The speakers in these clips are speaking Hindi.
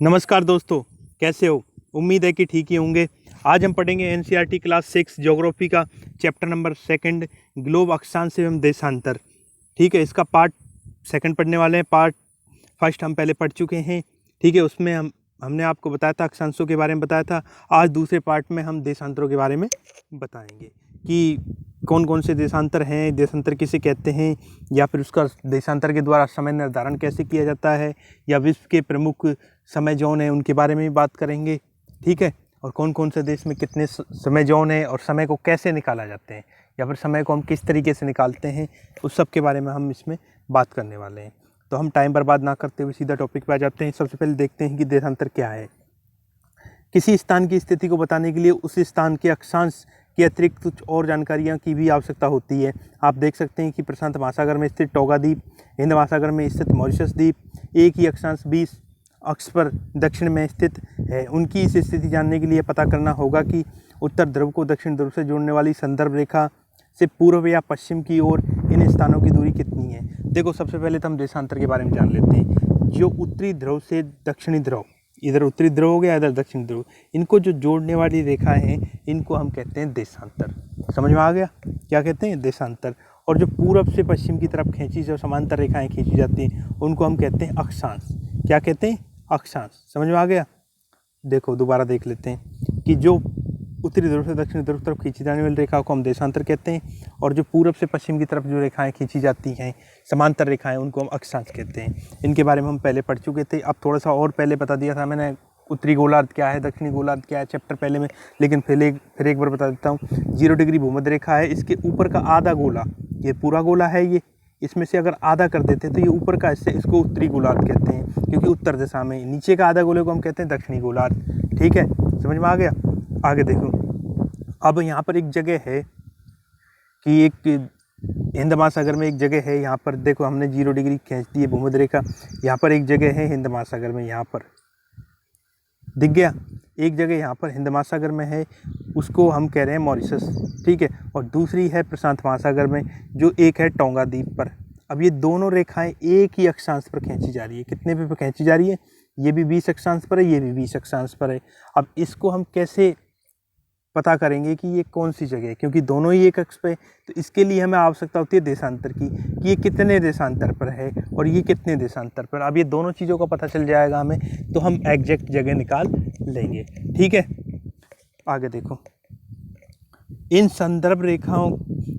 नमस्कार दोस्तों, कैसे हो? उम्मीद है कि ठीक ही होंगे। आज हम पढ़ेंगे एनसीईआरटी क्लास 6 ज्योग्राफी का चैप्टर नंबर 2 ग्लोब अक्षांश एवं देशांतर। ठीक है, इसका पार्ट 2 पढ़ने वाले हैं। पार्ट 1 हम पहले पढ़ चुके हैं। ठीक है, उसमें हमने आपको बताया था, अक्षांशों के बारे में बताया था। आज दूसरे पार्ट में हम देशांतरों के बारे में बताएंगे कि कौन कौन से देशांतर हैं, देशांतर किसे कहते हैं, या फिर उसका देशांतर के द्वारा समय निर्धारण कैसे किया जाता है, या विश्व के प्रमुख समय जोन है उनके बारे में भी बात करेंगे। ठीक है, और कौन कौन से देश में कितने समय जोन है और समय को कैसे निकाला जाते हैं, या फिर समय को हम किस तरीके से निकालते हैं, उस सब के बारे में हम इसमें बात करने वाले हैं। तो हम टाइम बर्बाद ना करते हुए सीधा टॉपिक पे आ जाते हैं। सबसे पहले देखते हैं कि देशांतर क्या है। किसी स्थान की स्थिति को बताने के लिए उस स्थान के अक्षांश के अतिरिक्त कुछ और जानकारियाँ की भी आवश्यकता होती है। आप देख सकते हैं कि प्रशांत महासागर में स्थित टोगा द्वीप, हिंद महासागर में स्थित मॉरिशस द्वीप एक ही अक्षांश 20 अक्ष पर दक्षिण में स्थित है। उनकी इस स्थिति जानने के लिए पता करना होगा कि उत्तर ध्रुव को दक्षिण ध्रुव से जोड़ने वाली संदर्भ रेखा से पूर्व या पश्चिम की ओर इन स्थानों की दूरी कितनी है। देखो, सबसे पहले तो हम देशांतर के बारे में जान लेते हैं। जो उत्तरी ध्रुव से दक्षिणी ध्रुव, इधर उत्तरी ध्रुव हो गया, इधर दक्षिण ध्रुव, इनको जो जोड़ने वाली रेखाएं हैं, इनको हम कहते हैं देशांतर। समझ में आ गया? क्या कहते हैं? देशांतर। और जो पूरब से पश्चिम की तरफ खींची, जो समांतर रेखाएं खींची जाती हैं, उनको हम कहते हैं अक्षांश। क्या कहते हैं? अक्षांश। समझ में आ गया? देखो, दोबारा देख लेते हैं कि जो उत्तरी ध्रुव से दक्षिण ध्रुव तरफ खींची जाने वाली रेखा को हम देशांतर कहते हैं, और जो पूरब से पश्चिम की तरफ जो रेखाएं खींची जाती हैं, समांतर रेखाएं, उनको हम अक्षांश कहते हैं। इनके बारे में हम पहले पढ़ चुके थे। अब थोड़ा सा और पहले बता दिया था मैंने, उत्तरी गोलार्ध क्या है, दक्षिणी गोलार्ध क्या है, चैप्टर पहले में। लेकिन फिर एक बार बता देता हूँ। 0 डिग्री भूमध्य रेखा है, इसके ऊपर का आधा गोला, ये पूरा गोला है, ये इसमें से अगर आधा कर देते हैं तो ये ऊपर का हिस्सा, इसको उत्तरी गोलार्ध कहते हैं, क्योंकि उत्तर दिशा में। नीचे का आधा गोले को हम कहते हैं दक्षिणी गोलार्ध। ठीक है, समझ में आ गया? आगे देखो, अब यहाँ पर एक जगह है कि एक हिंद महासागर में एक जगह है, यहाँ पर देखो हमने 0 डिग्री खींच दी है भूमध्य रेखा। यहाँ पर एक जगह है हिंद महासागर में, यहाँ पर दिख गया, एक जगह यहाँ पर हिंद महासागर में है, उसको हम कह रहे हैं मॉरिशस। ठीक है, और दूसरी है प्रशांत महासागर में, जो एक है टोंगा द्वीप पर। अब ये दोनों रेखाएं एक ही अक्षांश पर खींची जा रही है। कितने पे खींची जा रही है? ये भी 20 अक्षांश पर है, ये भी 20 अक्षांश पर है। अब इसको हम कैसे पता करेंगे कि ये कौन सी जगह है, क्योंकि दोनों ही एक अक्ष पे। तो इसके लिए हमें आवश्यकता होती है देशांतर की, कि ये कितने देशांतर पर है और ये कितने देशांतर पर। अब ये दोनों चीज़ों का पता चल जाएगा हमें, तो हम एग्जैक्ट जगह निकाल लेंगे। ठीक है, आगे देखो, इन संदर्भ रेखाओं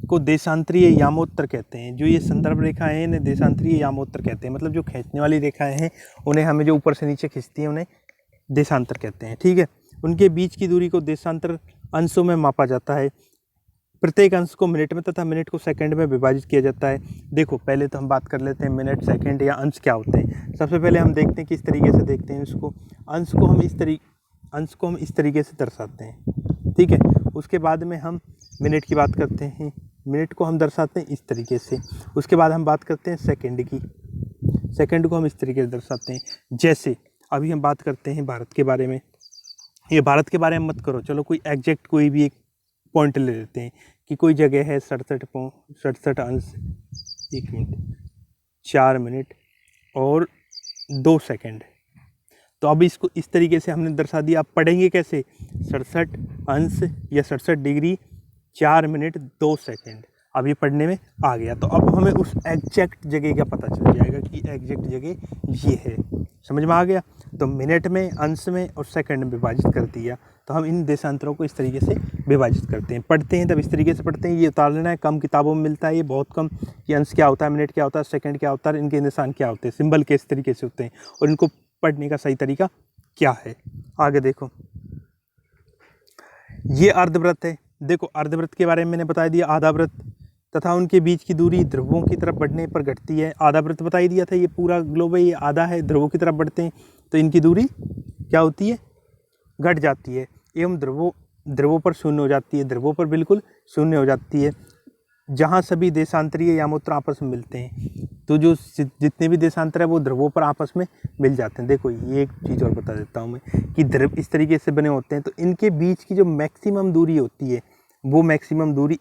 को देशांतरीय यामोत्तर कहते हैं। जो ये संदर्भ रेखाएं हैं, इन्हें देशांतरीय यामोत्तर कहते हैं। मतलब जो खींचने वाली रेखाएं हैं, उन्हें हमें जो ऊपर से नीचे खींचती हैं, उन्हें देशांतर कहते हैं। ठीक है, उनके बीच की दूरी को देशांतर अंशों में मापा जाता है। प्रत्येक अंश को मिनट में तथा मिनट को सेकंड में विभाजित किया जाता है। देखो, पहले तो हम बात कर लेते हैं मिनट, सेकंड या अंश क्या होते हैं। सबसे पहले हम देखते हैं किस तरीके से देखते हैं इसको। अंश को हम इस तरीके से दर्शाते हैं। ठीक है, उसके बाद में हम मिनट की बात करते हैं, मिनट को हम दर्शाते हैं इस तरीके से। उसके बाद हम बात करते हैं सेकंड की, सेकंड को हम इस तरीके से दर्शाते हैं। जैसे अभी हम बात करते हैं भारत के बारे में। ये भारत के बारे में मत करो, चलो कोई एग्जैक्ट कोई भी एक पॉइंट ले लेते हैं कि कोई जगह है 67 अंश 1 मिनट 4 मिनट और 2 सेकंड। तो अब इसको इस तरीके से हमने दर्शा दिया। अब पढ़ेंगे कैसे? 67 अंश या 67 डिग्री 4 मिनट 2 सेकंड। अब ये पढ़ने में आ गया, तो अब हमें उस एग्जैक्ट जगह का पता चल जाएगा कि एग्जैक्ट जगह ये है। समझ में आ गया? तो मिनट में, अंश में और सेकंड में विभाजित कर दिया। तो हम इन देशांतरों को इस तरीके से विभाजित करते हैं, पढ़ते हैं तब इस तरीके से पढ़ते हैं। ये उतार लेना है, कम किताबों में मिलता है ये, बहुत कम, कि अंश क्या होता है, मिनट क्या होता है, सेकंड क्या होता है, इनके निशान क्या होते हैं, सिंबल किस तरीके से होते हैं, और इनको पढ़ने का सही तरीका क्या है। आगे देखो, ये अर्धवृत्त है। देखो, अर्धवृत्त के बारे में मैंने बता दिया, आधा वृत्त तथा उनके बीच की दूरी ध्रुवों की तरफ बढ़ने पर घटती है। आधा वृत्त बता ही दिया था, ये पूरा ग्लोब है, ये आधा है, ध्रुवों की तरफ बढ़ते हैं तो इनकी दूरी क्या होती है? घट जाती है। एवं ध्रुवों पर शून्य हो जाती है, ध्रुवों पर बिल्कुल शून्य हो जाती है। जहाँ सभी देशांतरीय यामोत्तर आपस में मिलते हैं, तो जो जितने भी देशांतर है वो ध्रुवों पर आपस में मिल जाते हैं। देखो, ये एक चीज़ और बता देता हूँ मैं कि ध्रुव इस तरीके से बने होते हैं, तो इनके बीच की जो मैक्सिमम दूरी होती है, वो मैक्सिमम दूरी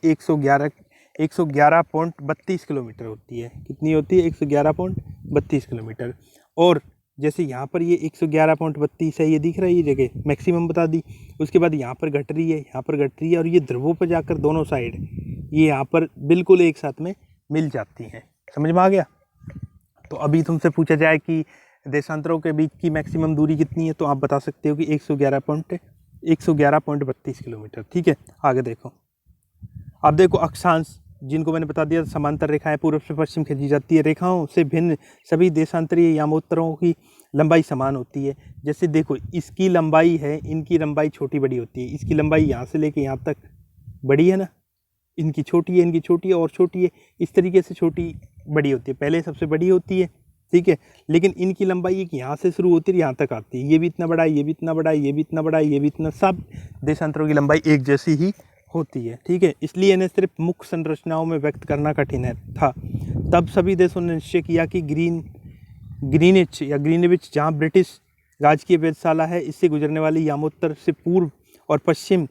111.32 किलोमीटर होती है। कितनी होती है? 111.32 किलोमीटर। और जैसे यहाँ पर ये 111.32 है, ये दिख रहा है, ये जगह मैक्सिमम बता दी। उसके बाद यहाँ पर घट रही है, यहाँ पर घट रही है, और ये ध्रुवों पर जाकर दोनों साइड ये यहाँ पर बिल्कुल एक साथ में मिल जाती हैं। समझ में आ गया? तो अभी तुमसे पूछा जाए कि देशांतरों के बीच की मैक्सिमम दूरी कितनी है, तो आप बता सकते हो कि 111.32 किलोमीटर। ठीक है, आगे देखो। अब देखो अक्षांश, जिनको मैंने बता दिया समांतर रेखाएं पूर्व से पश्चिम खींची जाती है। रेखाओं से भिन्न सभी देशांतरीय यामोत्तरों की लंबाई समान होती है। जैसे देखो इसकी लंबाई है, इनकी लंबाई छोटी बड़ी होती है। इसकी लंबाई यहाँ से लेके यहाँ तक बड़ी है ना, इनकी छोटी है, इनकी छोटी है और छोटी है, इस तरीके से छोटी बड़ी होती है। पहले सबसे बड़ी होती है, ठीक है, लेकिन इनकी लंबाई एक यहाँ से शुरू होती है, यहाँ तक आती है। ये भी इतना बड़ा है, ये भी इतना बड़ा है, ये भी इतना बड़ा है, ये भी इतना, सब देशांतरों की लंबाई एक जैसी ही होती है। ठीक है, इसलिए इन्हें सिर्फ मुख्य संरचनाओं में व्यक्त करना कठिन है था। तब सभी देशों ने निश्चय किया कि ग्रीनिच जहाँ ब्रिटिश राजकीय वेधशाला है, इससे गुजरने वाली यामोत्तर से पूर्व और पश्चिम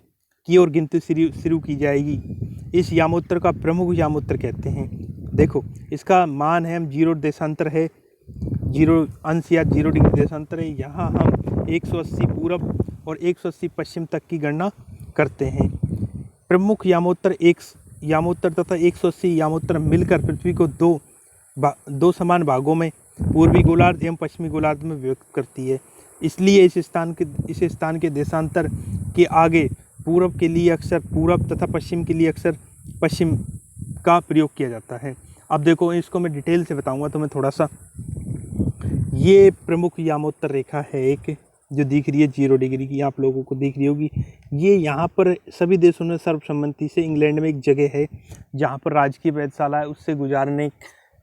की ओर गिनती शुरू की जाएगी। इस यामोत्तर का प्रमुख यामोत्तर कहते हैं। देखो इसका मान है, हम 0 देशांतर है, 0 अंश या 0 डिग्री देशांतर है। यहाँ हम 180 पूर्व और 180 पश्चिम तक की गणना करते हैं। प्रमुख यामोत्तर तथा 180 यामोत्तर मिलकर पृथ्वी को दो समान भागों में पूर्वी गोलार्ध एवं पश्चिमी गोलार्ध में विभक्त करती है। इसलिए इस स्थान के देशांतर के आगे पूर्व के लिए अक्सर पूर्व तथा पश्चिम के लिए अक्सर पश्चिम का प्रयोग किया जाता है। अब देखो इसको मैं डिटेल से बताऊंगा तुम्हें थोड़ा सा। ये प्रमुख यामोत्तर रेखा है एक, जो दिख रही है 0 डिग्री की, आप लोगों को दिख रही होगी। ये यहाँ पर सभी देशों ने सर्वसम्मति से, इंग्लैंड में एक जगह है जहाँ पर राजकीय वेधशाला है, उससे गुजारने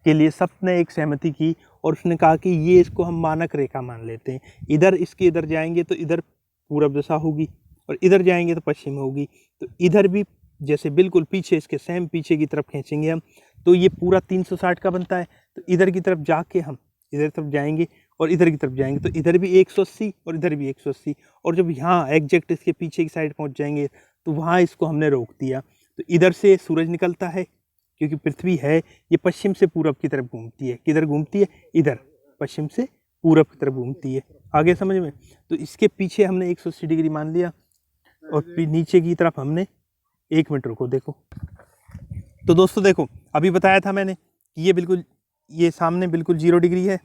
के लिए सबने एक सहमति की और उसने कहा कि ये इसको हम मानक रेखा मान लेते हैं। इधर इसके इधर जाएंगे तो इधर पूर्व दिशा होगी और इधर जाएंगे तो पश्चिम होगी। तो इधर भी जैसे बिल्कुल पीछे, इसके सेम पीछे की तरफ खींचेंगे हम, तो ये पूरा 360 का बनता है। तो इधर की तरफ जाके हम इधर तरफ जाएंगे और इधर की तरफ जाएंगे तो इधर भी 180 और इधर भी 180, और जब यहाँ एग्जैक्ट इसके पीछे की साइड पहुँच जाएंगे तो वहाँ इसको हमने रोक दिया। तो इधर से सूरज निकलता है, क्योंकि पृथ्वी है ये पश्चिम से पूरब की तरफ घूमती है। किधर घूमती है? इधर पश्चिम से पूरब की तरफ घूमती है। आगे समझ में? तो इसके पीछे हमने 180 डिग्री मान लिया और नीचे की तरफ हमने 1 मिनट रुको देखो। तो दोस्तों देखो अभी बताया था मैंने कि ये बिल्कुल, ये सामने बिल्कुल 0 डिग्री है,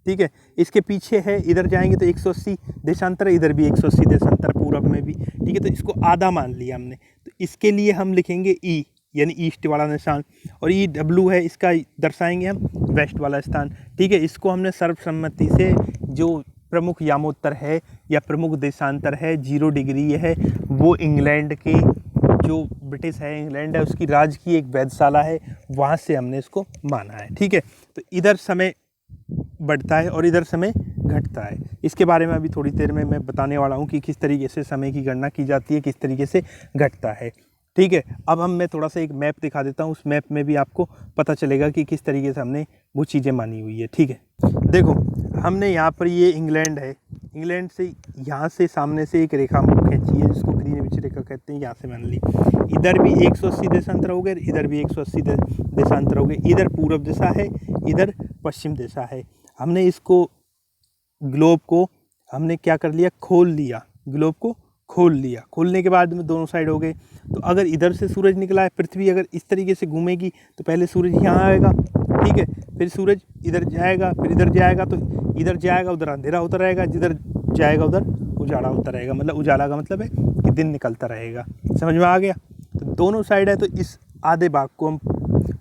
ठीक है। इसके पीछे है, इधर जाएंगे तो 180 देशांतर है, इधर भी 180 देशांतर पूरब में भी, ठीक है। तो इसको आधा मान लिया हमने। तो इसके लिए हम लिखेंगे ई, यानी ईस्ट वाला निशान, और ई डब्लू है, इसका दर्शाएंगे हम वेस्ट वाला स्थान, ठीक है। इसको हमने सर्वसम्मति से जो प्रमुख यामोत्तर है या प्रमुख देशांतर है 0 डिग्री है, वो इंग्लैंड के, जो ब्रिटिश है इंग्लैंड है उसकी राज्य की एक वेधशाला है, वहाँ से हमने इसको माना है, ठीक है। तो इधर समय बढ़ता है और इधर समय घटता है। इसके बारे में अभी थोड़ी देर में मैं बताने वाला हूँ कि किस तरीके से समय की गणना की जाती है, किस तरीके से घटता है, ठीक है। अब मैं थोड़ा सा एक मैप दिखा देता हूँ, उस मैप में भी आपको पता चलेगा कि किस तरीके से हमने वो चीज़ें मानी हुई है, ठीक है। देखो हमने यहाँ पर ये इंग्लैंड है, इंग्लैंड से यहाँ से सामने से एक रेखा खींची है जिसको ग्रीनविच रेखा कहते हैं, यहाँ से मान ली। इधर भी 180 देशांतर हो गए, इधर भी 180 देशांतर हो गए। इधर पूर्व दिशा है, इधर पश्चिम दिशा है। हमने इसको ग्लोब को हमने क्या कर लिया, खोल लिया, ग्लोब को खोल लिया। खोलने के बाद में दोनों साइड हो गए। तो अगर इधर से सूरज निकला है, पृथ्वी अगर इस तरीके से घूमेगी तो पहले सूरज यहाँ आएगा, ठीक है, फिर सूरज इधर जाएगा, फिर इधर जाएगा, तो इधर जाएगा उधर अंधेरा होता रहेगा, जिधर जाएगा उधर उजाला होता रहेगा। मतलब उजाला का मतलब है कि दिन निकलता रहेगा। समझ में आ गया? तो दोनों साइड है, तो इस आधे भाग को हम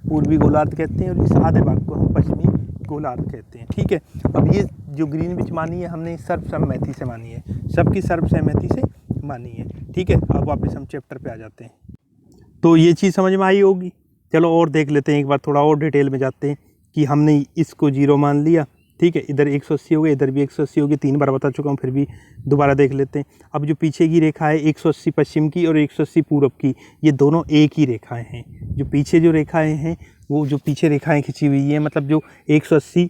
पूर्वी गोलार्ध कहते हैं और इस आधे भाग को हम पश्चिमी गोलार्ध कहते हैं, ठीक है। अब ये जो ग्रीनविच मानी है हमने सर्वसम्मति से मानी है, सबकी सर्वसहमति से मानी है, ठीक है। अब वापस हम चैप्टर पे आ जाते हैं। तो ये चीज़ समझ में आई होगी। चलो और देख लेते हैं एक बार, थोड़ा और डिटेल में जाते हैं कि हमने इसको 0 मान लिया, ठीक है। इधर 180 हो गए, इधर भी 180 हो गई, 3 बार बता चुका हूँ, फिर भी दोबारा देख लेते हैं। अब जो पीछे की रेखा है 180 पश्चिम की और 180 पूरब की, ये दोनों एक ही रेखाएं हैं। जो पीछे जो रेखाएं हैं, वो जो पीछे रेखाएं खिंची हुई हैं, मतलब जो 180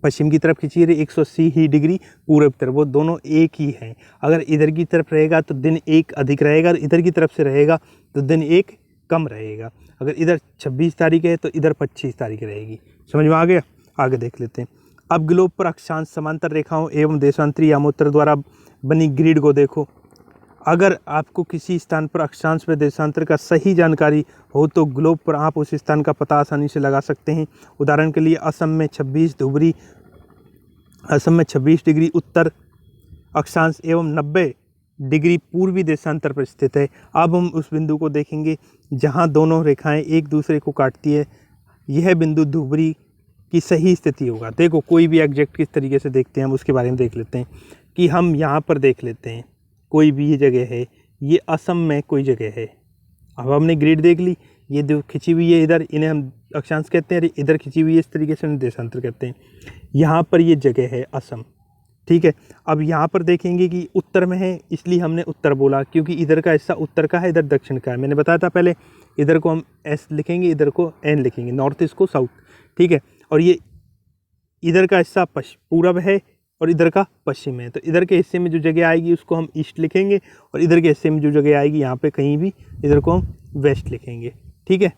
पश्चिम की तरफ खिंची है, 180 ही डिग्री पूरब की तरफ, वो दोनों एक ही हैं। अगर इधर की तरफ रहेगा तो दिन एक अधिक रहेगा, और इधर की तरफ से रहेगा तो दिन एक कम रहेगा। अगर इधर 26 तारीख है तो इधर 25 तारीख रहेगी। समझ में आ गया? आगे देख लेते हैं। अब ग्लोब पर अक्षांश समांतर रेखाओं एवं देशांतरी यामोत्तर द्वारा बनी ग्रिड को देखो। अगर आपको किसी स्थान पर अक्षांश व देशांतर का सही जानकारी हो तो ग्लोब पर आप उस स्थान का पता आसानी से लगा सकते हैं। उदाहरण के लिए असम में 26 डिग्री उत्तर अक्षांश एवं 90 डिग्री पूर्वी देशांतर पर स्थित है। अब हम उस बिंदु को देखेंगे जहां दोनों रेखाएं एक दूसरे को काटती है। यह बिंदु धुबरी की सही स्थिति होगा। देखो कोई भी एग्जैक्ट किस तरीके से देखते हैं हम उसके बारे में देख लेते हैं कि हम यहाँ पर देख लेते हैं कोई भी ये जगह है, ये असम में कोई जगह है। अब हमने ग्रिड देख ली, ये जो खिंची हुई है इधर, इन्हें हम अक्षांश कहते हैं, इधर खिंची हुई है इस तरीके से देशांतर कहते हैं। यहाँ पर ये जगह है असम, ठीक है। अब यहाँ पर देखेंगे कि उत्तर में है, इसलिए हमने उत्तर बोला क्योंकि इधर का हिस्सा उत्तर का है, इधर दक्षिण का है। मैंने बताया था पहले, इधर को हम एस लिखेंगे, इधर को एन लिखेंगे, नॉर्थ ईस्ट को साउथ, ठीक है। और ये इधर का हिस्सा पूरब है और इधर का पश्चिम है, तो इधर के हिस्से में जो जगह आएगी उसको हम ईस्ट लिखेंगे और इधर के हिस्से में जो जगह आएगी यहाँ पे कहीं भी, इधर को हम वेस्ट लिखेंगे, ठीक है।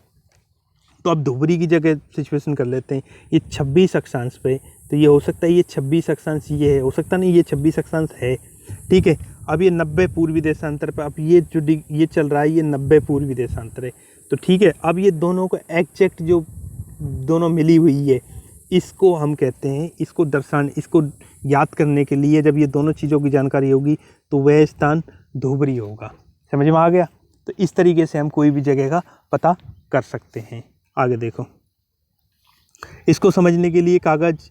तो अब धुबरी की जगह सिचुएशन कर लेते हैं। ये 26 अक्षांश पे, तो ये हो सकता है ये 26 अक्षांश ये है, हो सकता नहीं ये 26 अक्षांश है, ठीक है। अब ये 90 पूर्वी देशांतर पर, अब ये जो ये चल रहा है ये 90 पूर्वी देशांतर है, तो ठीक है। अब ये दोनों को एग्जैक्ट जो दोनों मिली हुई है, इसको हम कहते हैं, इसको दर्शाने, इसको याद करने के लिए जब ये दोनों चीज़ों की जानकारी होगी तो वह स्थान धुबरी होगा। समझ में आ गया? तो इस तरीके से हम कोई भी जगह का पता कर सकते हैं। आगे देखो, इसको समझने के लिए कागज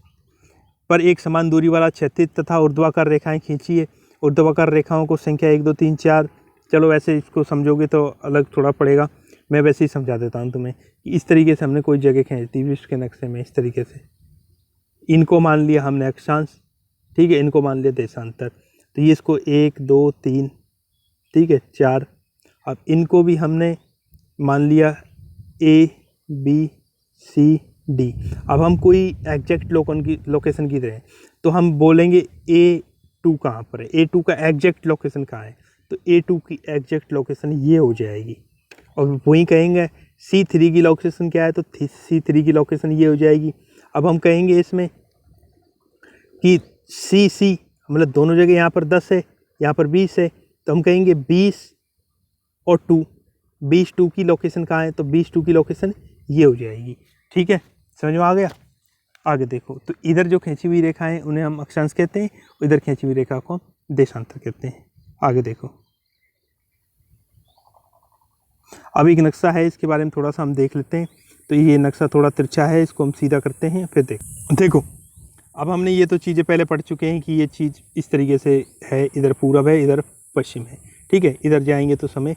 पर एक समान दूरी वाला क्षैतिज तथा ऊर्ध्वाकार रेखाएं खींचिए। ऊर्ध्वाकार रेखाओं को संख्या 1 2 3 4, चलो वैसे इसको समझोगे तो अलग थोड़ा पड़ेगा, मैं वैसे ही समझा देता हूँ तुम्हें कि इस तरीके से हमने कोई जगह खींच दी विश्व के नक्शे में। इस तरीके से इनको मान लिया हमने अक्षांश, ठीक है, इनको मान लिया देशांतर, तो ये इसको 1 2 3, ठीक है, 4। अब इनको भी हमने मान लिया A B C D। अब हम कोई एग्जैक्ट लोकेशन की रहे तो हम बोलेंगे A2 कहाँ पर है, A2 का एग्जैक्ट लोकेशन कहाँ है, तो A2 की एग्जैक्ट लोकेशन ये हो जाएगी। और वहीं कहेंगे C3 की लोकेशन क्या है, तो C3 की लोकेशन ये हो जाएगी। अब हम कहेंगे इसमें कि C मतलब दोनों जगह यहाँ पर 10 है, यहाँ पर 20 है, तो हम कहेंगे 20 और 2, 22 की लोकेशन कहाँ है, तो 22 की लोकेशन ये हो जाएगी, ठीक है। समझ में आ गया? आगे देखो, तो इधर जो खींची हुई रेखा है उन्हें हम अक्षांश कहते हैं, इधर खींची हुई रेखा को हम देशांतर कहते हैं। आगे देखो, अब एक नक्शा है, इसके बारे में थोड़ा सा हम देख लेते हैं। तो ये नक्शा थोड़ा तिरछा है, इसको हम सीधा करते हैं, फिर देखो। अब हमने ये तो चीज़ें पहले पढ़ चुके हैं कि ये चीज़ इस तरीके से है, इधर पूरब है, इधर पश्चिम है, ठीक है। इधर जाएंगे तो समय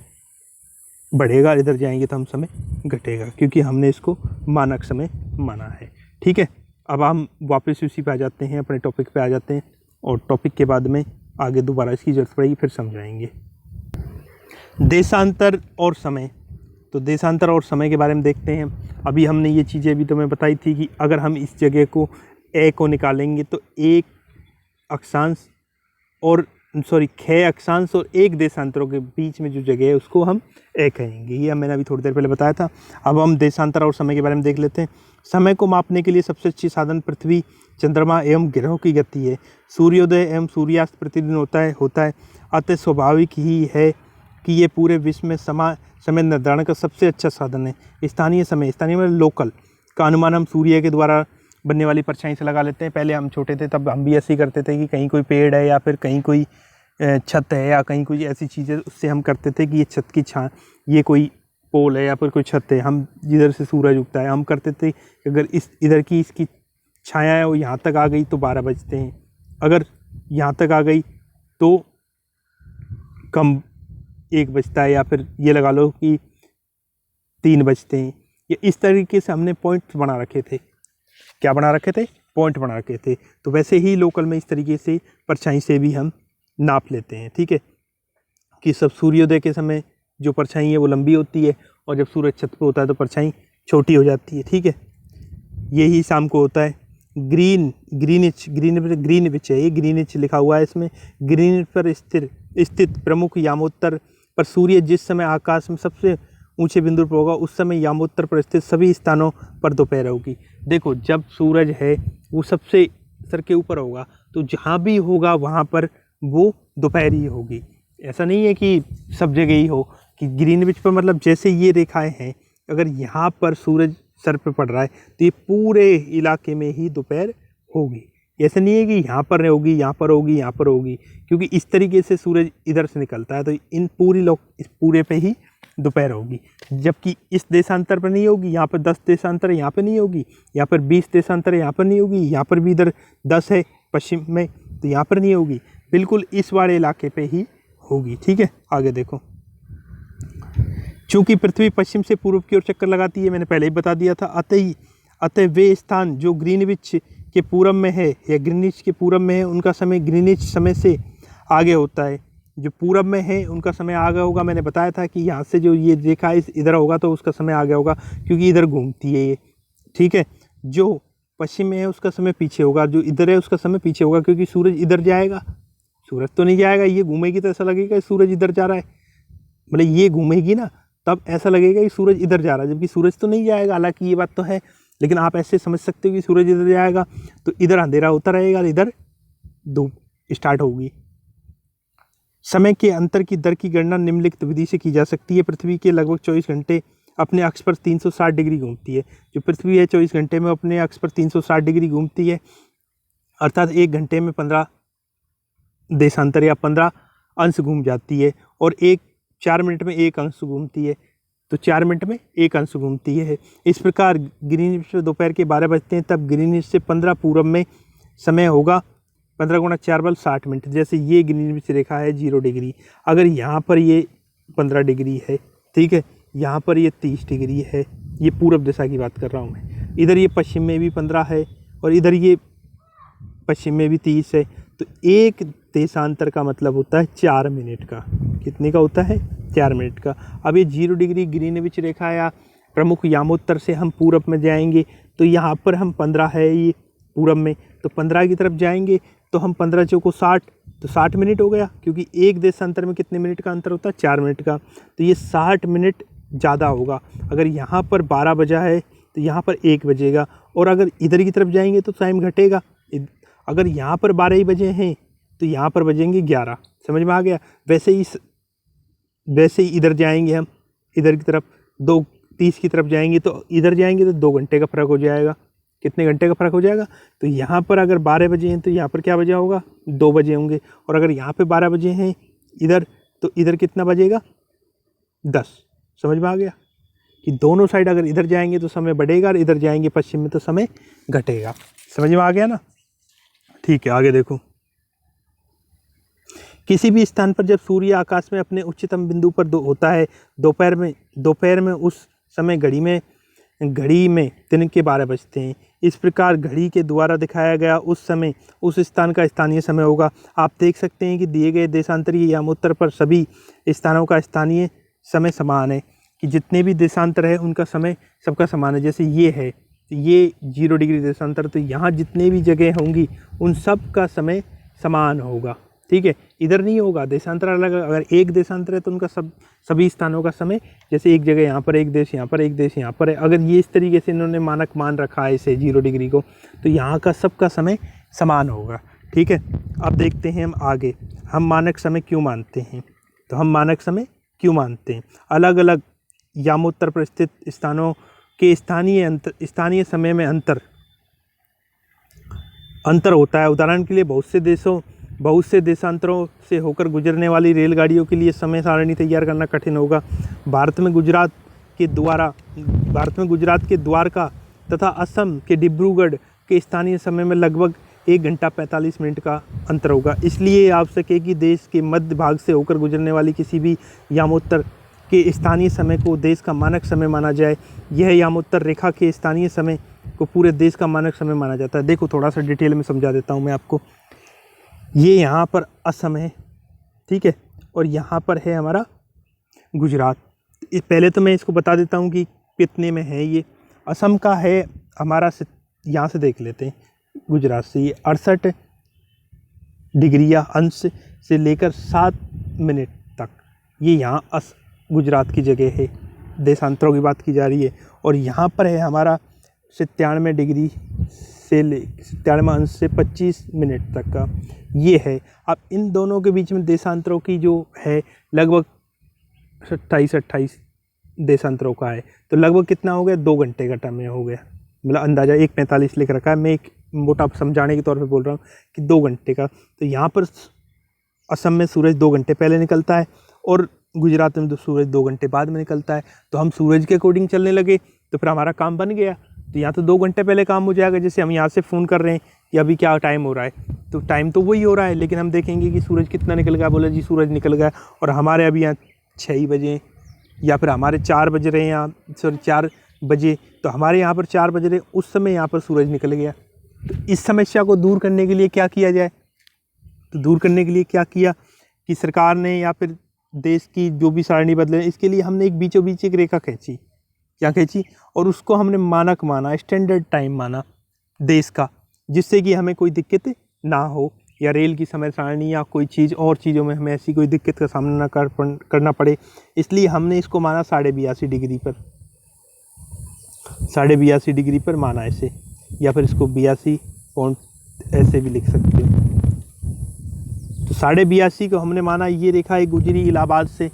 बढ़ेगा, इधर जाएंगे तो हम समय घटेगा, क्योंकि हमने इसको मानक समय माना है, ठीक है। अब हम वापस उसी पे आ जाते हैं, अपने टॉपिक पे आ जाते हैं, और टॉपिक के बाद में आगे दोबारा इसकी ज़रूरत पड़ेगी, फिर समझाएंगे। देशांतर और समय, तो देशांतर और समय के बारे में देखते हैं। अभी हमने ये चीज़ें भी तुम्हें बताई थी कि अगर हम इस जगह को ए को निकालेंगे तो एक अक्षांश और ख अक्षांश और एक देशांतरों के बीच में जो जगह है उसको हम ए कहेंगे। ये मैंने अभी थोड़ी देर पहले बताया था। अब हम देशांतर और समय के बारे में देख लेते हैं। समय को मापने के लिए सबसे अच्छी साधन पृथ्वी, चंद्रमा एवं ग्रहों की गति है। सूर्योदय एवं सूर्यास्त प्रतिदिन होता है। अतः स्वाभाविक ही है कि ये पूरे विश्व में समय निर्धारण का सबसे अच्छा साधन है। स्थानीय समय, स्थानीय में लोकल का अनुमान हम सूर्य के द्वारा बनने वाली परछाई से लगा लेते हैं। पहले हम छोटे थे तब हम भी ऐसे ही करते थे कि कहीं कोई पेड़ है या फिर कहीं कोई छत है या कहीं कोई ऐसी चीज़ है, उससे हम करते थे कि ये छत की ये कोई पोल है या फिर कोई छत है, हम जिधर से सूरज उगता है हम करते थे अगर इधर की इसकी छाया है वो यहाँ तक आ गई तो 12 बजते हैं, अगर यहाँ तक आ गई तो कम 1 बजता है, या फिर ये लगा लो कि 3 बजते हैं। ये इस तरीके से हमने पॉइंट बना रखे थे। क्या बना रखे थे? पॉइंट बना रखे थे। तो वैसे ही लोकल में इस तरीके से परछाई से भी हम नाप लेते हैं, ठीक है, कि सब सूर्योदय के समय जो परछाई है वो लंबी होती है और जब सूरज छत पे होता है तो परछाई छोटी हो जाती है, ठीक है। यही शाम को होता है। ग्रीनिच है, ये ग्रीनिच लिखा हुआ है इसमें। ग्रीनिच पर स्थित प्रमुख यामोत्तर पर सूर्य जिस समय आकाश में सबसे ऊंचे बिंदु पर होगा उस समय यामोत्तर पर स्थित सभी स्थानों पर दोपहर होगी। देखो जब सूरज है वो सबसे सर के ऊपर होगा, तो जहाँ भी होगा वहाँ पर वो दोपहर ही होगी। ऐसा नहीं है कि सब जगह ही हो, कि ग्रीनविच पर मतलब जैसे ये रेखाएं हैं, अगर यहाँ पर सूरज सर पे पड़ रहा है तो ये पूरे इलाके में ही दोपहर होगी। ऐसा नहीं है कि यहाँ पर होगी, यहाँ पर होगी, यहाँ पर होगी, क्योंकि इस तरीके से सूरज इधर से निकलता है, तो इन इस पूरे पे ही दोपहर होगी। जबकि इस देशांतर पर नहीं होगी, यहाँ पर 10 देशांतर है, यहाँ पर नहीं होगी, यहाँ पर 20 देशांतर है, यहाँ पर नहीं होगी, यहाँ पर भी इधर 10 है पश्चिम में, तो यहाँ पर नहीं होगी, बिल्कुल इस वाले इलाके पे ही होगी। ठीक है, आगे देखो। चूंकि पृथ्वी पश्चिम से पूर्व की ओर चक्कर लगाती है, मैंने पहले ही बता दिया था, अतः वे स्थान जो ग्रीनविच के पूरब में है या ग्रीनिच के पूरब में है, उनका समय ग्रीनिच समय से आगे होता है। जो पूरब में है उनका समय आगे होगा। मैंने बताया था कि यहाँ से जो ये रेखा इधर होगा तो उसका समय आगे होगा, क्योंकि इधर घूमती है ये। ठीक है, जो पश्चिम में है उसका समय पीछे होगा, जो इधर है उसका समय पीछे होगा, क्योंकि सूरज इधर जाएगा, सूरज तो नहीं जाएगा। ये घूमेगी तो ऐसा लगेगा कि सूरज इधर जा रहा है, मतलब ये घूमेगी ना, तब ऐसा लगेगा कि सूरज इधर जा रहा है, जबकि सूरज तो नहीं जाएगा। हालांकि ये बात तो है, लेकिन आप ऐसे समझ सकते हो कि सूरज इधर जाएगा तो इधर अंधेरा होता रहेगा, इधर धूप स्टार्ट होगी। समय के अंतर की दर की गणना निम्नलिखित विधि से की जा सकती है। पृथ्वी के लगभग 24 घंटे अपने अक्ष पर 360 डिग्री घूमती है। जो पृथ्वी है 24 घंटे में अपने अक्ष पर 360 डिग्री घूमती है, अर्थात 1 घंटे में 15 देशांतर या 15 अंश घूम जाती है, और 4 मिनट में 1 अंश घूमती है, तो 4 मिनट में 1 अंश घूमती है। इस प्रकार ग्रीनिच में दोपहर के 12 बजते हैं, तब ग्रीनिच से 15 पूरब में समय होगा 15 गुणा 4 बल 60 मिनट। जैसे ये ग्रीनिच रेखा है 0 डिग्री, अगर यहाँ पर ये 15 डिग्री है, ठीक है, यहाँ पर ये 30 डिग्री है, ये पूरब दिशा की बात कर रहा हूँ मैं, इधर ये पश्चिम में भी 15 है और इधर ये पश्चिम में भी 30 है, तो एक देशांतर का मतलब होता है 4 मिनट का। कितने का होता है? 4 मिनट का। अब ये 0 डिग्री ग्रीनविच रेखा या प्रमुख यामोत्तर से हम पूरब में जाएंगे, तो यहाँ पर हम 15 है ये पूरब में, तो 15 की तरफ जाएंगे तो हम 15 चौको 60, तो 60 मिनट हो गया, क्योंकि एक देशांतर में कितने मिनट का अंतर होता है? 4 मिनट का, तो ये 60 मिनट ज़्यादा होगा। अगर यहाँ पर 12 बजा है तो यहाँ पर 1 बजेगा, और अगर इधर की तरफ जाएंगे तो टाइम घटेगा। अगर यहाँ पर 12 ही बजे हैं तो यहाँ पर बजेंगे 11। समझ में आ गया? वैसे ही इधर जाएंगे हम, इधर की तरफ 2:30 की तरफ जाएंगे तो इधर जाएंगे तो 2 घंटे का फ़र्क हो जाएगा। कितने घंटे का फ़र्क हो जाएगा? तो यहाँ पर अगर 12 बजे हैं तो यहाँ पर क्या बजा होगा? 2 बजे होंगे, और अगर यहाँ पे 12 बजे हैं इधर, तो इधर कितना बजेगा? 10। समझ में आ गया कि दोनों साइड अगर इधर जाएंगे तो समय बढ़ेगा और इधर जाएंगे पश्चिम में तो समय घटेगा। समझ में आ गया ना? ठीक है, आगे देखो। किसी भी स्थान पर जब सूर्य आकाश में अपने उच्चतम बिंदु पर होता है दोपहर में उस समय घड़ी में दिन के 12 बजते हैं। इस प्रकार घड़ी के द्वारा दिखाया गया उस समय उस स्थान का स्थानीय समय होगा। आप देख सकते हैं कि दिए गए देशांतरीय यामोत्तर पर सभी स्थानों का स्थानीय समय समान है, कि जितने भी देशांतर है उनका समय सबका समान है। जैसे ये है, ये 0 डिग्री देशांतर, तो यहाँ जितने भी जगह होंगी उन सब का समय समान होगा। ठीक है, इधर नहीं होगा, देशांतर अलग। अगर एक देशांतर है तो उनका सभी स्थानों का समय, जैसे एक जगह यहाँ पर एक देश, यहाँ पर एक देश, यहाँ पर है, अगर ये इस तरीके से इन्होंने मानक मान रखा है इसे 0 डिग्री को, तो यहाँ का सबका समय समान होगा। ठीक है, अब देखते हैं हम आगे, हम मानक समय क्यों मानते हैं। तो हम मानक समय क्यों मानते हैं? अलग अलग यामोत्तर पर स्थित स्थानों के स्थानीय समय में अंतर होता है। उदाहरण के लिए बहुत से देशांतरों से होकर गुजरने वाली रेलगाड़ियों के लिए समय सारणी तैयार करना कठिन होगा। भारत में गुजरात के द्वारका तथा असम के डिब्रूगढ़ के स्थानीय समय में लगभग 1 घंटा 45 मिनट का अंतर होगा। इसलिए आवश्यक है कि देश के मध्य भाग से होकर गुजरने वाली किसी भी यामोत्तर के स्थानीय समय को देश का मानक समय माना जाए। यह यामोत्तर रेखा के स्थानीय समय को पूरे देश का मानक समय माना जाता है। देखो, थोड़ा सा डिटेल में समझा देता हूँ मैं आपको। ये यहाँ पर असम है, ठीक है, और यहाँ पर है हमारा गुजरात। पहले तो मैं इसको बता देता हूँ कि कितने में है। ये असम का है हमारा, यहाँ से देख लेते हैं, गुजरात से ये 68 डिग्री या अंश से लेकर 7 मिनट तक, ये यहाँ गुजरात की जगह है। देशांतरों की बात की जा रही है। और यहाँ पर है हमारा 97 डिग्री से 97 अंश से 25 मिनट तक का ये है। अब इन दोनों के बीच में देशांतरों की जो है लगभग 28 देशांतरों का है, तो लगभग कितना हो गया, 2 घंटे का टाइम हो गया, मतलब अंदाज़ा 1:45 लिख रखा है, मैं एक मोटा समझाने के तौर पे बोल रहा हूँ कि 2 घंटे का। तो यहाँ पर असम में सूरज 2 घंटे पहले निकलता है और गुजरात में तो सूरज 2 घंटे बाद में निकलता है। तो हम सूरज के अकॉर्डिंग चलने लगे तो फिर हमारा काम बन गया। तो यहाँ तो 2 घंटे पहले काम हो जाएगा, जैसे हम यहाँ से फ़ोन कर रहे हैं कि अभी क्या टाइम हो रहा है, तो टाइम तो वही हो रहा है, लेकिन हम देखेंगे कि सूरज कितना निकल गया, बोले जी सूरज निकल गया और हमारे अभी यहाँ 6 बजे या फिर हमारे 4 बज रहे हैं यहाँ, सॉरी 4 बजे, तो हमारे यहाँ पर 4 बज रहे, उस समय यहाँ पर सूरज निकल गया। तो इस समस्या को दूर करने के लिए क्या किया जाए, तो दूर करने के लिए क्या किया कि सरकार ने या फिर देश की जो भी सारणी बदले, इसके लिए हमने एक बीचों बीच एक रेखा खींची, क्या खींची, और उसको हमने मानक माना, स्टैंडर्ड टाइम माना देश का, जिससे कि हमें कोई दिक्कत ना हो, या रेल की समय सारणी या कोई चीज़ और चीज़ों में हमें ऐसी कोई दिक्कत का सामना करना पड़े। इसलिए हमने इसको माना 82.5 डिग्री पर, 82.5 डिग्री पर माना इसे, या फिर इसको 82 पॉइंट ऐसे भी लिख सकते हो। तो 82.5 को हमने माना, ये रेखा एक गुजरी इलाहाबाद से,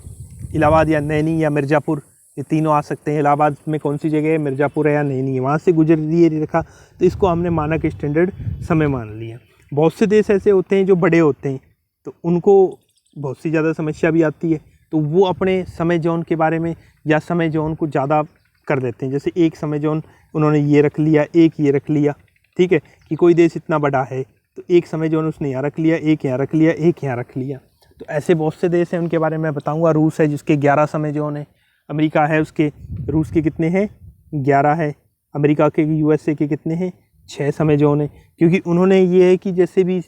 इलाहाबाद या नैनी या मिर्ज़ापुर, ये तीनों आ सकते हैं। इलाहाबाद में कौन सी जगह है, मिर्ज़ापुर है या नैनी है, वहाँ से गुजर रही है रेखा, तो इसको हमने मानक स्टैंडर्ड समय मान लिया। बहुत से देश ऐसे होते हैं जो बड़े होते हैं, तो उनको बहुत सी ज़्यादा समस्या भी आती है, तो वो अपने समय जोन के बारे में या समय जोन को ज़्यादा कर देते हैं। जैसे एक समय जोन उन्होंने ये रख लिया, एक ये रख लिया, ठीक है, कि कोई देश इतना बड़ा है तो एक समय जोन उसने यहाँ रख लिया, एक यहाँ रख लिया, एक यहाँ रख लिया। तो ऐसे बहुत से देश हैं, उनके बारे में बताऊँगा। रूस है जिसके 11 समय जोन है, अमेरिका है उसके, रूस के कितने हैं, 11 है, अमेरिका के USA के कितने हैं, 6 समय जोन है। क्योंकि उन्होंने ये है कि जैसे भी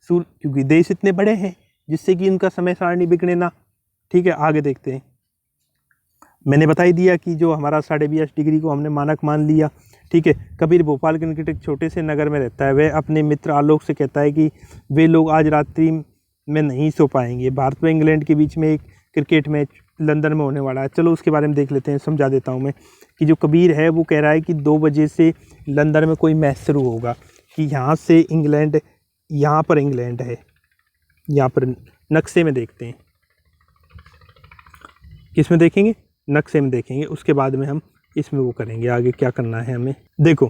क्योंकि देश इतने बड़े हैं जिससे कि उनका समय सारणी बिगड़े ना, ठीक है। आगे देखते हैं, मैंने बता ही दिया कि जो हमारा 82.5 डिग्री को हमने मानक मान लिया, ठीक है। कबीर भोपाल के निकट एक छोटे से नगर में रहता है, वह अपने मित्र आलोक से कहता है कि वे लोग आज रात्रि में नहीं सो पाएंगे। भारत व इंग्लैंड के बीच में एक क्रिकेट मैच लंदन में होने वाला है, चलो उसके बारे में देख लेते हैं, समझा देता हूँ मैं। कि जो कबीर है वो कह रहा है कि 2 बजे से लंदन में कोई मैच शुरू होगा, कि यहाँ से इंग्लैंड, यहाँ पर इंग्लैंड है, यहाँ पर नक्शे में देखते हैं, किस में देखेंगे, नक्शे में देखेंगे, उसके बाद में हम इसमें वो करेंगे आगे क्या करना है हमें। देखो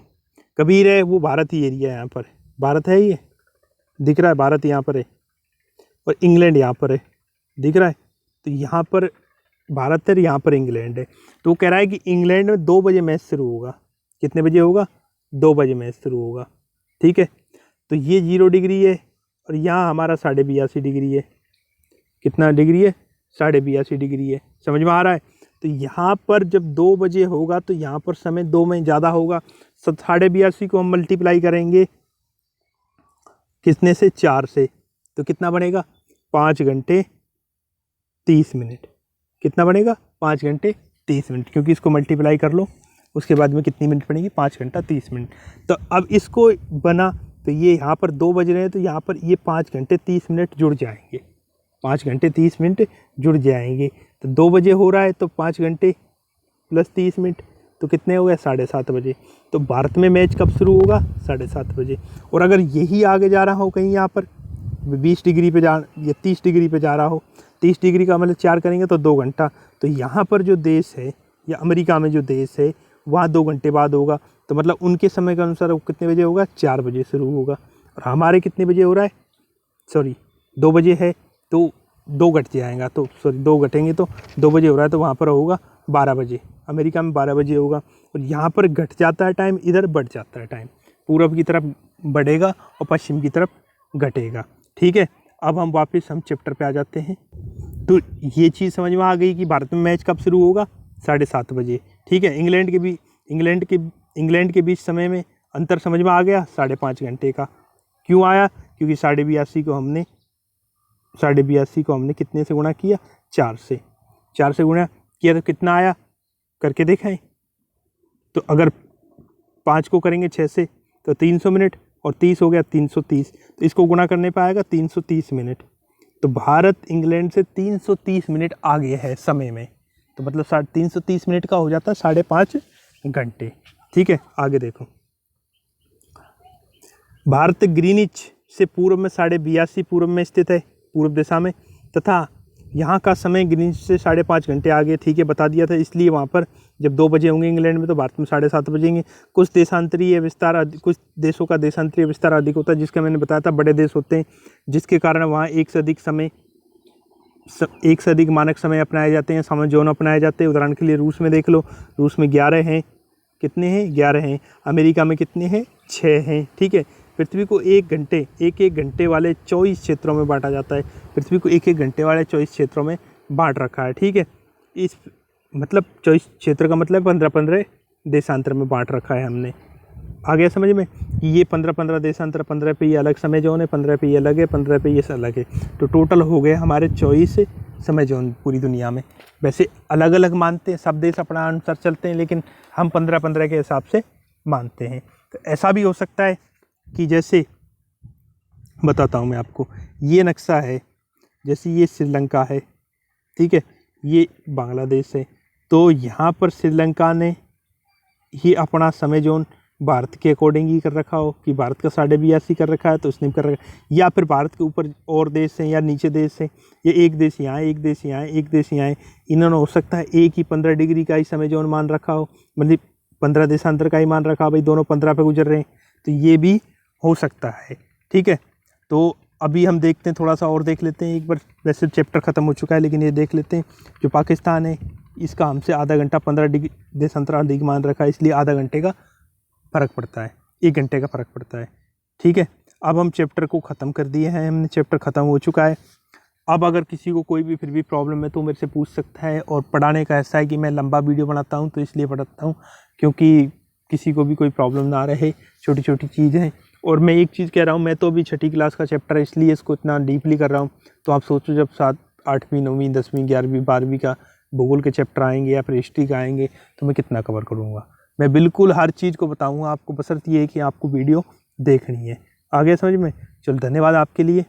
कबीर है वो भारत ही एरिया है, यहाँ पर भारत है, ये दिख रहा है, भारत यहाँ पर है और इंग्लैंड यहाँ पर है, दिख रहा है। तो यहाँ पर भारत है, यहाँ पर इंग्लैंड है। तो वो कह रहा है कि इंग्लैंड में 2 बजे मैच शुरू होगा। कितने बजे होगा, 2 बजे मैच शुरू होगा, ठीक है। तो ये 0 डिग्री है और यहाँ हमारा 82.5 डिग्री है। कितना डिग्री है, 82.5 डिग्री है, समझ में आ रहा है। तो यहाँ पर जब 2 बजे होगा तो यहाँ पर समय 2 में ज़्यादा होगा। 82.5 को हम मल्टीप्लाई करेंगे कितने से, 4 से, तो कितना बनेगा, 5 घंटे 30 मिनट। कितना बनेगा, 5 घंटे 30 मिनट, क्योंकि इसको मल्टीप्लाई कर लो, उसके बाद में कितनी मिनट पड़ेगी, 5 घंटा 30 मिनट। तो अब इसको बना, तो ये यहाँ पर 2 बज रहे हैं, तो यहाँ पर ये 5 घंटे 30 मिनट जुड़ जाएंगे, 5 घंटे 30 मिनट जुड़ जाएंगे। तो 2 बजे हो रहा है तो 5 घंटे प्लस 30 मिनट, तो कितने हो गए, 7:30 बजे। तो भारत में मैच कब शुरू होगा, 7:30 बजे। और अगर यही आगे जा रहा हो कहीं यहाँ पर 20 डिग्री पे जा या 30 डिग्री पे जा रहा हो, 30 डिग्री का मतलब 4 करेंगे तो 2 घंटा। तो यहाँ पर जो देश है या अमेरिका में जो देश है वहाँ 2 घंटे बाद होगा, तो मतलब उनके समय के अनुसार वो कितने बजे होगा, 4 बजे शुरू होगा। और हमारे कितने बजे हो रहा है, सॉरी 2 बजे है, तो 2 घट जाएगा, तो सॉरी 2 घटेंगे तो 2 बजे हो रहा है, तो वहाँ पर होगा 12 बजे, अमेरिका में 12 बजे होगा। और यहाँ पर घट जाता है टाइम, इधर बढ़ जाता है टाइम, पूरब की तरफ बढ़ेगा और पश्चिम की तरफ घटेगा, ठीक है। अब हम वापस हम चैप्टर पे आ जाते हैं। तो ये चीज़ समझ में आ गई कि भारत में मैच कब शुरू होगा, 7:30 बजे, ठीक है। इंग्लैंड के बीच समय में अंतर समझ में आ गया, 5.5 घंटे का। क्यों आया, क्योंकि 82.5 को हमने कितने से गुणा किया, 4 से गुणा किया, तो कितना आया करके देखें। तो अगर 5 को करेंगे 6 से तो 300 मिनट, और 30 हो गया 330, तो इसको गुणा करने पे आएगा 330 मिनट। तो भारत इंग्लैंड से 330 मिनट आगे है समय में, तो मतलब 330 मिनट का हो जाता है 5.5 घंटे, ठीक है। आगे देखो, भारत ग्रीनिच से पूर्व में 82:30 पूर्व में स्थित है, पूर्व दिशा में, तथा यहाँ का समय ग्रीनिच से 5.5 घंटे आगे, ठीक है, बता दिया था। इसलिए वहाँ पर जब 2 बजे होंगे इंग्लैंड में तो भारत में 7:30 बजेंगे। कुछ देशों का देशांतरीय विस्तार अधिक होता है, जिसका मैंने बताया था, बड़े देश होते हैं जिसके कारण वहाँ एक से अधिक मानक समय अपनाए जाते हैं, समय जोन अपनाए जाते हैं। उदाहरण के लिए रूस में देख लो, रूस में 11 हैं, कितने हैं, 11 हैं। अमेरिका में कितने हैं, 6 हैं, ठीक है। पृथ्वी को एक एक घंटे वाले 24 क्षेत्रों में बांटा जाता है। पृथ्वी को एक घंटे वाले 24 क्षेत्रों में बांट रखा है, ठीक है। इस मतलब 24 क्षेत्र का मतलब 15-15 देशांतर में बांट रखा है हमने। आ गया समझ में कि ये 15-15 देशांतर, 15 पे ये अलग समय जोन है, 15 पे ये अलग है, 15 पे ये अलग है। तो टोटल हो गए हमारे 24 समय जोन पूरी दुनिया में। वैसे अलग अलग मानते हैं, सब देश अपना अनुसार चलते हैं, लेकिन हम 15-15 के हिसाब से मानते हैं। तो ऐसा भी हो सकता है कि जैसे बताता हूँ मैं आपको, ये नक्शा है, जैसे ये श्रीलंका है, ठीक है, ये बांग्लादेश है। तो यहाँ पर श्रीलंका ने ही अपना समय जोन भारत के अकॉर्डिंग ही कर रखा हो कि भारत का 82.5 कर रखा है तो उसने कर रखा है, या फिर भारत के ऊपर और देश हैं या नीचे देश हैं, या एक देश यहाँ है, एक देश यहाँ है, एक देश यहाँ है। इन्होंने हो सकता है एक ही 15 डिग्री का ही समय जोन मान रखा हो, मतलब 15 देशांतर का ही मान रखा हो, भाई दोनों 15 पे गुजर रहे हैं, तो ये भी हो सकता है, ठीक है। तो अभी हम देखते हैं, थोड़ा सा और देख लेते हैं एक बार। वैसे चैप्टर ख़त्म हो चुका है, लेकिन ये देख लेते हैं। जो पाकिस्तान है, इसका हमसे आधा घंटा 15 डिग्री देशांतर अधिक मान रखा है, इसलिए आधा घंटे का फ़र्क पड़ता है, 1 घंटे का फ़र्क पड़ता है, ठीक है। अब हम चैप्टर को ख़त्म कर दिए हैं, हमने चैप्टर ख़त्म हो चुका है। अब अगर किसी को कोई भी फिर भी प्रॉब्लम है तो मेरे से पूछ सकता है। और पढ़ाने का ऐसा है कि मैं लंबा वीडियो बनाता हूँ, तो इसलिए पढ़ाता हूँ क्योंकि किसी को भी कोई प्रॉब्लम ना रहे, छोटी छोटी चीज़ें। और मैं एक चीज़ कह रहा हूँ, मैं तो अभी 6ठी क्लास का चैप्टर है इसलिए इसको इतना डीपली कर रहा हूँ। तो आप सोचो जब 7, 8वीं, 9वीं, 10वीं, 11वीं, 12वीं का भूगोल के चैप्टर आएंगे या फिर हिस्ट्री का आएंगे तो मैं कितना कवर करूँगा। मैं बिल्कुल हर चीज़ को बताऊँगा आपको, बशर्ते ये है कि आपको वीडियो देखनी है। आगे समझ में। चलो, धन्यवाद आपके लिए।